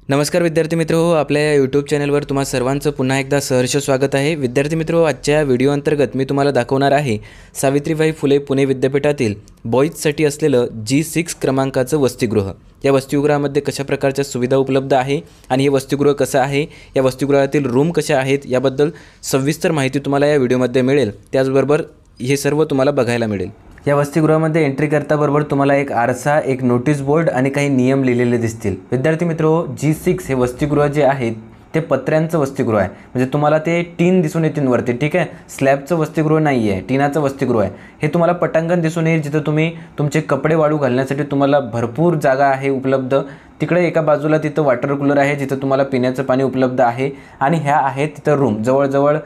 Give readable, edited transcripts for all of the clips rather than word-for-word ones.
नमस्कार विद्यार्थी मित्रो, आपल्या या यूट्यूब चॅनलवर तुम्हा सर्वांचं पुन्हा एकदा सहर्ष स्वागत आहे। विद्यार्थी मित्रो, आजच्या व्हिडिओ अंतर्गत मी तुम्हाला दाखवणार आहे सावित्रीबाई फुले पुणे विद्यापीठातील बॉईजसाठी असलेलं G6 क्रमांकाचं वसतिगृह। या वसतिगृहामध्ये कशा प्रकारच्या सुविधा उपलब्ध आहे आणि हे वसतिगृह कसं आहे, या वसतिगृहातील रूम कशा आहेत याबद्दल सविस्तर माहिती तुम्हाला या व्हिडिओमध्ये मिळेल। त्याचबरोबर हे सर्व तुम्हाला बघायला मिळेल। या वसतिगृहामध्ये एंट्री करताबरोबर तुम्हाला एक आरसा, एक नोटीस बोर्ड आणि काही नियम लिहिलेले दिसतील। विद्यार्थी मित्रो, G6 हे वसतिगृह जे आहे ते पत्र्यांचं वसतिगृह आहे, म्हणजे तुम्हाला ते टीन दिसून येतील वरती, ठीक आहे। स्लॅबचं वसतिगृह नाही आहे, टीनाचं वसतिगृह आहे। हे तुम्हाला पटांगण दिसून येईल जिथे तुम्ही तुमचे कपडे वाळू घालण्यासाठी तुम्हाला भरपूर जागा आहे उपलब्ध। तिकडे एका बाजूला तिथं वॉटर कूलर आहे जिथे तुम्हाला पिण्याचं पाणी उपलब्ध आहे आणि ह्या आहेत तिथं रूम। जवळजवळ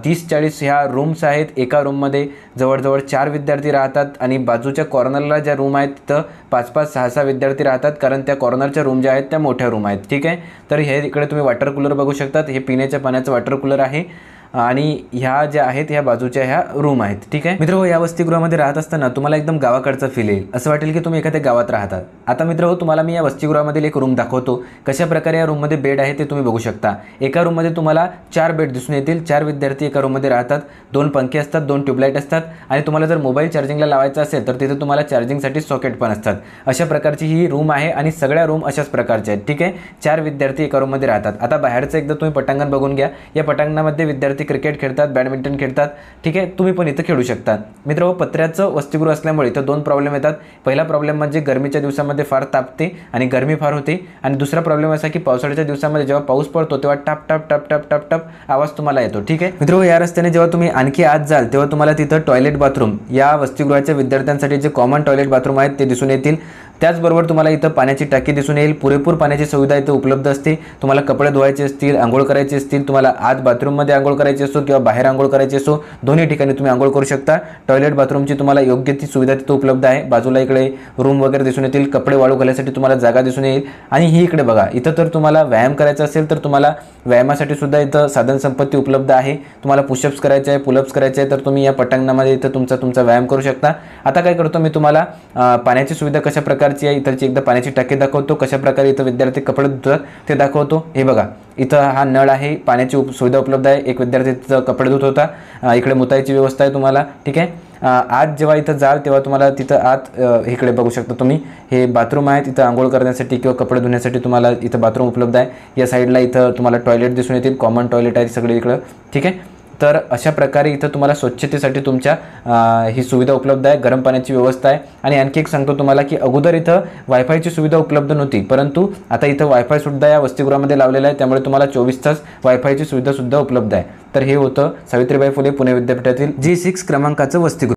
30-40 ह्या रूम्स आहेत। एका रूममध्ये जवळजवळ 4 विद्यार्थी राहतात आणि बाजूच्या कॉर्नरला ज्या रूम आहेत तिथं 5-5, 6-6 विद्यार्थी राहतात, कारण त्या कॉर्नरच्या रूम ज्या आहेत त्या मोठ्या रूम आहेत, ठीक आहे। तर हे इकडे तुम्ही वॉटर कूलर बघू शकतात। हे पिण्याच्या पाण्याचं वॉटर कूलर आहे आणि ह्या ज्या आहेत ह्या बाजूच्या ह्या रूम आहेत, ठीक आहे मित्रो। या वसतिगृहामध्ये राहत असताना तुम्हाला एकदम गावाकडचं फील येईल, असं वाटेल की तुम्ही एखाद्या गावात राहतात। आता मित्रो, तुम्हाला मी या वसतिगृहामधील एक रूम दाखवतो, कशा प्रकारे या रूममध्ये बेड आहे ते तुम्ही बघू शकता। एका रूममध्ये तुम्हाला 4 बेड दिसून येतील। 4 विद्यार्थी एका रूममध्ये राहतात। 2 पंखे असतात, 2 ट्यूबलाईट असतात आणि तुम्हाला जर मोबाईल चार्जिंगला लावायचा असेल तर तिथे तुम्हाला चार्जिंगसाठी सॉकेट पण असतात। अशा प्रकारची ही रूम आहे आणि सगळ्या रूम अशाच प्रकारच्या आहेत, ठीक आहे। 4 विद्यार्थी एका रूममध्ये राहतात। आता बाहेरचं एकदा तुम्ही पटांगण बघून घ्या। या पटांगणामध्ये विद्यार्थी क्रिकेट खेळतात, बॅडमिंटन खेळतात, ठीक आहे। तुम्ही पण इथं खेळू शकता। मित्र, पत्र्याचं वसतिगृह असल्यामुळे इथं 2 प्रॉब्लेम येतात। पहिला प्रॉब्लेम म्हणजे गरमीच्या दिवसामध्ये फार तापते आणि गरमी फार होते, आणि दुसरा प्रॉब्लेम असा की पावसाळ्याच्या दिवसामध्ये जेव्हा पाऊस पडतो तेव्हा टप टप टप टप टप टप आवाज तुम्हाला येतो, ठीक आहे मित्र। या रस्त्याने जेव्हा तुम्ही आणखी आत जाल तेव्हा तुम्हाला तिथं टॉयलेट बाथरूम, या वसतिगृहाच्या विद्यार्थ्यांसाठी जे कॉमन टॉयलेट बाथरूम आहेत ते दिसून येतील। त्याचबरोबर तुम्हाला इथं पाण्याची टाकी दिसून येईल। पुरेपूर पाण्याची सुविधा इथं उपलब्ध असते। तुम्हाला कपडे धुवायचे असतील, आंघोळ करायची असतील, तुम्हाला आत बाथरूममध्ये आंघोळ करायची असो किंवा बाहेर आंघोळ करायची असो, दोन्ही ठिकाणी तुम्ही आंघोळ करू शकता। टॉयलेट बाथरूमची तुम्हाला योग्य ती सुविधा तिथं उपलब्ध आहे। बाजूला इकडे रूम वगैरे दिसून येतील, कपडे वाळू घालण्यासाठी तुम्हाला जागा दिसून येईल। आणि ही इकडे बघा, इथं तर तुम्हाला व्यायाम करायचा असेल तर तुम्हाला व्यायामासाठी सुद्धा इथं साधन संपत्ती उपलब्ध आहे। तुम्हाला पुशअप्स करायचे आहे, पुलअप्स करायचे आहे तर तुम्ही या पटांगणामध्ये इथं तुमचा व्यायाम करू शकता। आता काय करतो मी, तुम्हाला पाण्याची सुविधा कशा प्रकारची आहे इथलची एकदा पाण्याची टाकी दाखवतो, कशा प्रकारे इथं विद्यार्थी कपडे धुतात ते दाखवतो। हे बघा, इथं हा नळ आहे, पाण्याची सुविधा उपलब्ध आहे। एक विद्यार्थी तिथं कपडे धुत होता। इकडे मुताईची व्यवस्था आहे तुम्हाला, ठीक आहे। आत जेव्हा इथं जाल तेव्हा तुम्हाला तिथं आत इकडे बघू शकता तुम्ही, हे बाथरूम आहे। तिथं आंघोळ करण्यासाठी किंवा कपडे धुण्यासाठी तुम्हाला इथं बाथरूम उपलब्ध आहे। या साईडला इथं तुम्हाला टॉयलेट दिसून येतील, कॉमन टॉयलेट आहे सगळे इकडं, ठीक आहे। तर अशा प्रकारे इथं तुम्हाला स्वच्छतेसाठी तुमच्या ही सुविधा उपलब्ध आहे। गरम पाण्याची व्यवस्था आहे। आणि आणखी एक सांगतो तुम्हाला की अगोदर इथं वायफायची सुविधा उपलब्ध नव्हती, परंतु आता इथं वायफाय सुद्धा या वसतिगृहामध्ये लावलेला आहे, त्यामुळे तुम्हाला 24 तास वायफायची सुविधा सुद्धा उपलब्ध आहे। तर हे होतं सावित्रीबाई फुले पुणे विद्यापीठातील G6 क्रमांकाचं वसतिगृह।